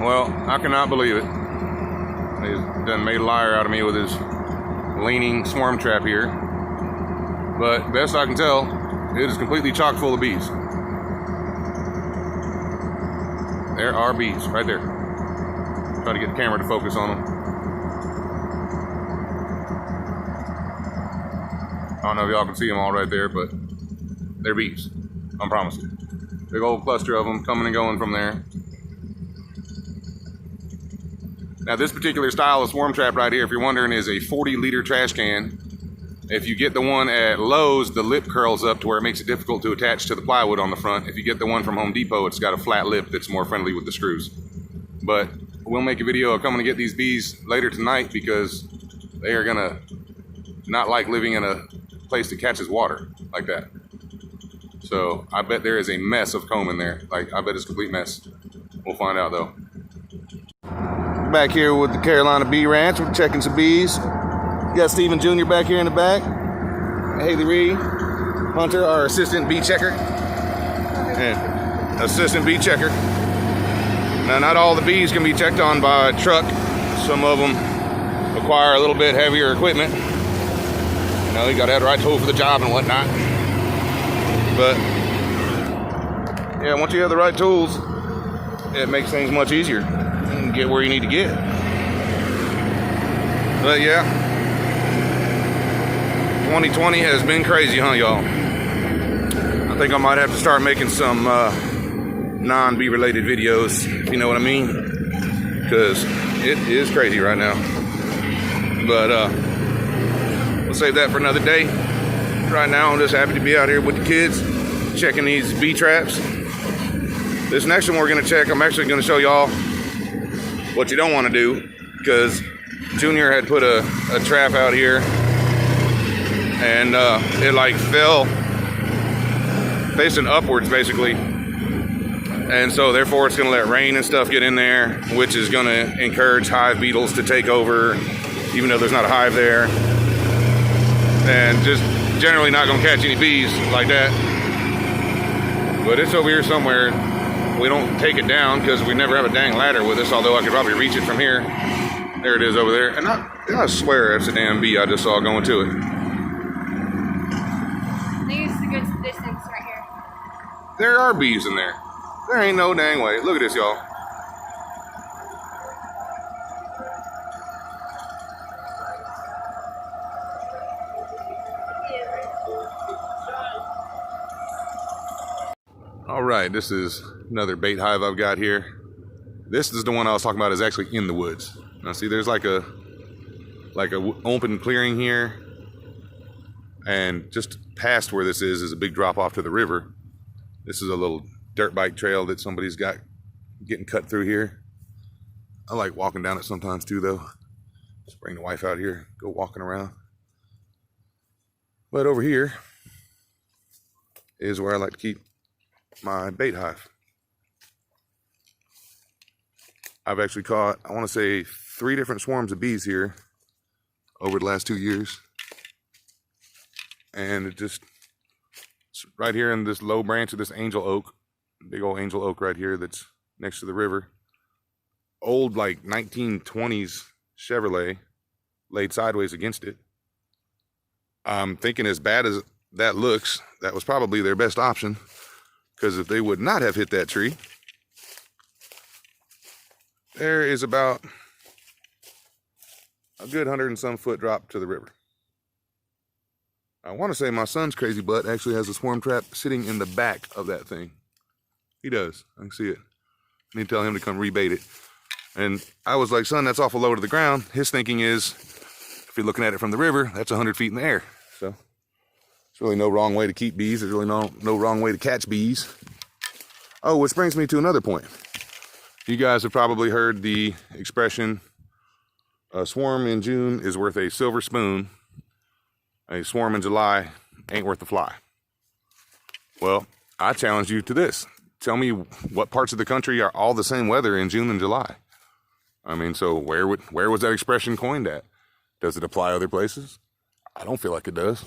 Well, I cannot believe it. He's done made a liar out of me with his leaning swarm trap here. But best I can tell, it is completely chock full of bees. There are bees right there. Try to get the camera to focus on them. I don't know if y'all can see them all right there, but they're bees. I promise you. Big old cluster of them coming and going from there. Now this particular style of swarm trap right here, if you're wondering, is a 40-liter trash can. If you get the one at Lowe's, the lip curls up to where it makes it difficult to attach to the plywood on the front. If you get the one from Home Depot, it's got a flat lip that's more friendly with the screws. But we'll make a video of coming to get these bees later tonight because they are gonna not like living in a place that catches water like that. So I bet there is a mess of comb in there. Like, I bet it's a complete mess. We'll find out though. Back here with the Carolina Bee Ranch, we're checking some bees. You got Stephen Jr. back here in the back. Haley Reed, Hunter, our assistant bee checker. And assistant bee checker. Now, not all the bees can be checked on by a truck. Some of them require a little bit heavier equipment. You know, you gotta have the right tool for the job and whatnot. But yeah, once you have the right tools, it makes things much easier. You can get where you need to get. But yeah, 2020 has been crazy, huh, y'all? I think I might have to start making some non-bee related videos, if you know what I mean, because it is crazy right now. But we'll save that for another day. Right now, I'm just happy to be out here with the kids, checking these bee traps. This next one we're gonna check, I'm actually gonna show y'all what you don't wanna do, because Junior had put a trap out here, and it like fell facing upwards basically. And so therefore it's gonna let rain and stuff get in there, which is gonna encourage hive beetles to take over, even though there's not a hive there. And just generally not gonna catch any bees like that. But it's over here somewhere. We don't take it down because we never have a dang ladder with us, although I could probably reach it from here. There it is over there. And I swear that's a damn bee I just saw going to it. I think it's a good distance right here. There are bees in there. There ain't no dang way. Look at this, y'all. All right, this is another bait hive I've got here. This is the one I was talking about, is actually in the woods. Now see, there's like a open clearing here, and just past where this is a big drop off to the river. This is a little dirt bike trail that somebody's got getting cut through here. I like walking down it sometimes too, though. Just bring the wife out here, go walking around. But over here is where I like to keep my bait hive. I've actually caught, I want to say, 3 different swarms of bees here over the last 2 years. And it just, it's right here in this low branch of this angel oak, big old angel oak right here that's next to the river. Old, like 1920s Chevrolet laid sideways against it. I'm thinking, as bad as that looks, that was probably their best option, because if they would not have hit that tree, there is about a good 100 and some foot drop to the river. I want to say my son's crazy butt actually has a swarm trap sitting in the back of that thing. He does. I can see it. I need to tell him to come rebait it. And I was like, son, that's awful low to the ground. His thinking is, if you're looking at it from the river, that's 100 feet in the air. So there's really no wrong way to keep bees. There's really no wrong way to catch bees. Oh, which brings me to another point. You guys have probably heard the expression, a swarm in June is worth a silver spoon. A swarm in July ain't worth a fly. Well, I challenge you to this. Tell me what parts of the country are all the same weather in June and July. I mean, so where was that expression coined at? Does it apply other places? I don't feel like it does.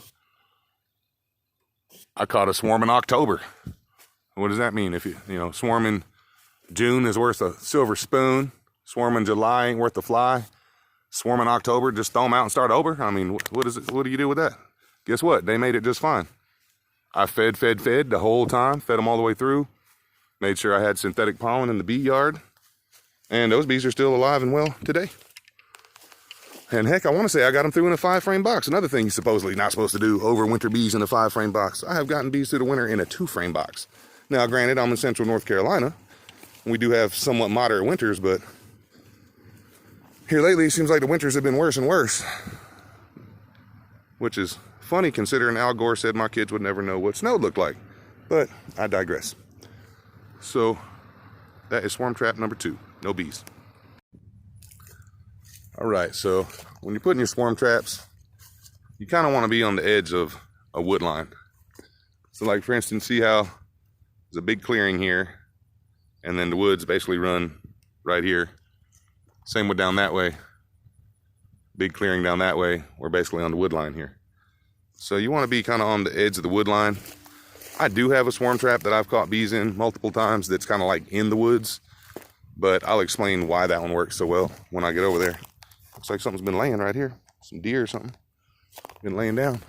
I caught a swarm in October. What does that mean? If you know, swarm in June is worth a silver spoon. Swarm in July ain't worth a fly. Swarm in October, just throw them out and start over. I mean, what is it? What do you do with that? Guess what? They made it just fine. I fed the whole time. Fed them all the way through. Made sure I had synthetic pollen in the bee yard. And those bees are still alive and well today. And heck, I want to say I got them through in a 5-frame box. Another thing you're supposedly not supposed to do, overwinter bees in a 5-frame box. I have gotten bees through the winter in a 2-frame box. Now, granted, I'm in central North Carolina. And we do have somewhat moderate winters, but here lately it seems like the winters have been worse and worse. Which is funny considering Al Gore said my kids would never know what snow looked like. But I digress. So that is swarm trap number 2. No bees. All right, so when you're putting your swarm traps, you kind of want to be on the edge of a wood line. So like, for instance, see how there's a big clearing here, and then the woods basically run right here. Same with down that way. Big clearing down that way. We're basically on the wood line here. So you want to be kind of on the edge of the wood line. I do have a swarm trap that I've caught bees in multiple times that's kind of like in the woods, but I'll explain why that one works so well when I get over there. Looks like something's been laying right here. Some deer or something. Been laying down.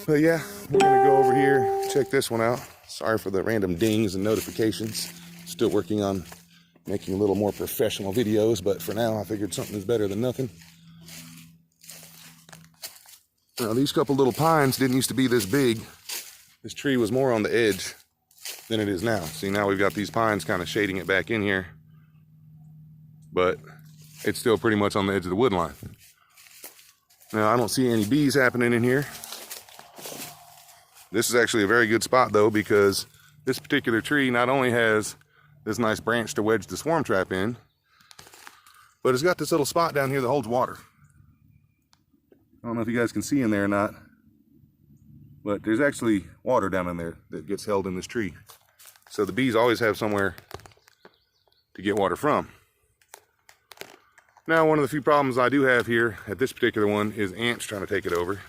But yeah, we're gonna go over here, check this one out. Sorry for the random dings and notifications. Still working on making a little more professional videos, but for now I figured something is better than nothing. Now these couple little pines didn't used to be this big. This tree was more on the edge than it is now. See, now we've got these pines kind of shading it back in here, but it's still pretty much on the edge of the wood line. Now I don't see any bees happening in here. This is actually a very good spot though, because this particular tree not only has this nice branch to wedge the swarm trap in, but it's got this little spot down here that holds water. I don't know if you guys can see in there or not, but there's actually water down in there that gets held in this tree. So the bees always have somewhere to get water from. Now, one of the few problems I do have here at this particular one is ants trying to take it over.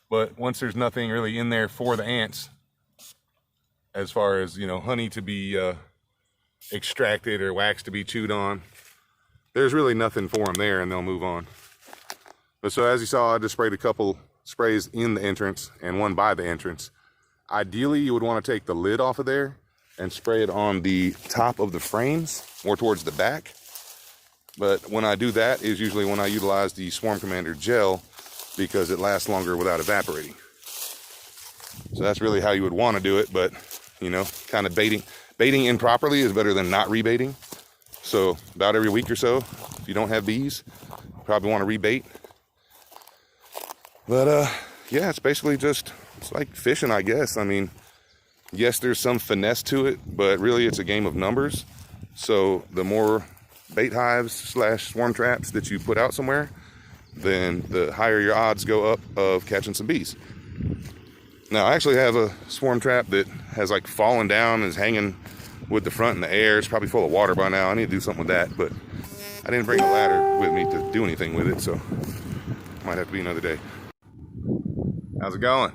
But once there's nothing really in there for the ants, as far as, you know, honey to be extracted or wax to be chewed on, there's really nothing for them there, and they'll move on. But so as you saw, I just sprayed a couple sprays in the entrance and one by the entrance. Ideally, you would want to take the lid off of there and spray it on the top of the frames, more towards the back. But when I do that is usually when I utilize the Swarm Commander gel, because it lasts longer without evaporating. So that's really how you would want to do it, but you know, kind of baiting improperly is better than not rebaiting. So about every week or so, if you don't have bees, you probably want to rebait. But yeah, it's basically it's like fishing, I guess. I mean, yes, there's some finesse to it, but really it's a game of numbers. So the more bait hives / swarm traps that you put out somewhere, then the higher your odds go up of catching some bees. Now, I actually have a swarm trap that has like fallen down and is hanging with the front in the air. It's probably full of water by now. I need to do something with that, but I didn't bring a ladder with me to do anything with it, so might have to be another day. How's it going?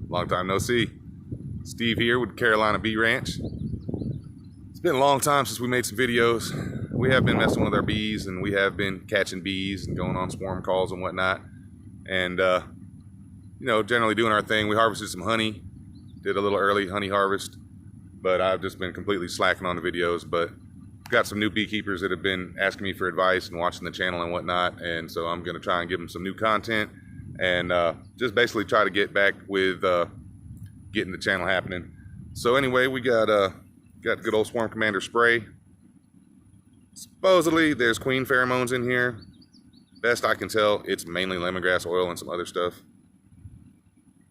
Long time no see. Steve here with Carolina Bee Ranch. It's been a long time since we made some videos. We have been messing with our bees, and we have been catching bees and going on swarm calls and whatnot. And, you know, generally doing our thing. We harvested some honey, did a little early honey harvest, but I've just been completely slacking on the videos. But got some new beekeepers that have been asking me for advice and watching the channel and whatnot. And so I'm going to try and give them some new content and just basically try to get back with getting the channel happening. So anyway, we got good old Swarm Commander spray. Supposedly there's queen pheromones in here. Best I can tell, it's mainly lemongrass oil and some other stuff.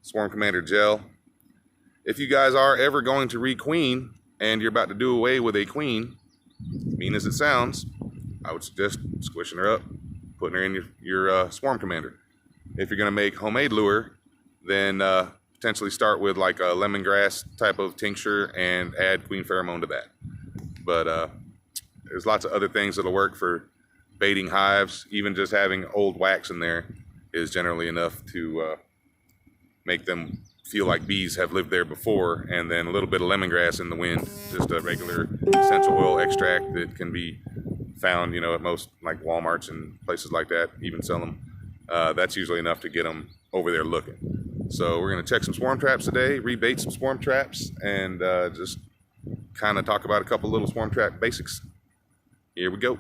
Swarm Commander gel. If you guys are ever going to requeen and you're about to do away with a queen, mean as it sounds, I would suggest squishing her up, putting her in your Swarm Commander. If you're going to make homemade lure, then potentially start with like a lemongrass type of tincture and add queen pheromone to that. But there's lots of other things that'll work for baiting hives. Even just having old wax in there is generally enough to make them feel like bees have lived there before, and then a little bit of lemongrass in the wind, just a regular essential oil extract that can be found, you know, at most like Walmarts and places like that, even sell them. That's usually enough to get them over there looking. So we're going to check some swarm traps today, rebait some swarm traps, and just kind of talk about a couple little swarm trap basics. Here we go.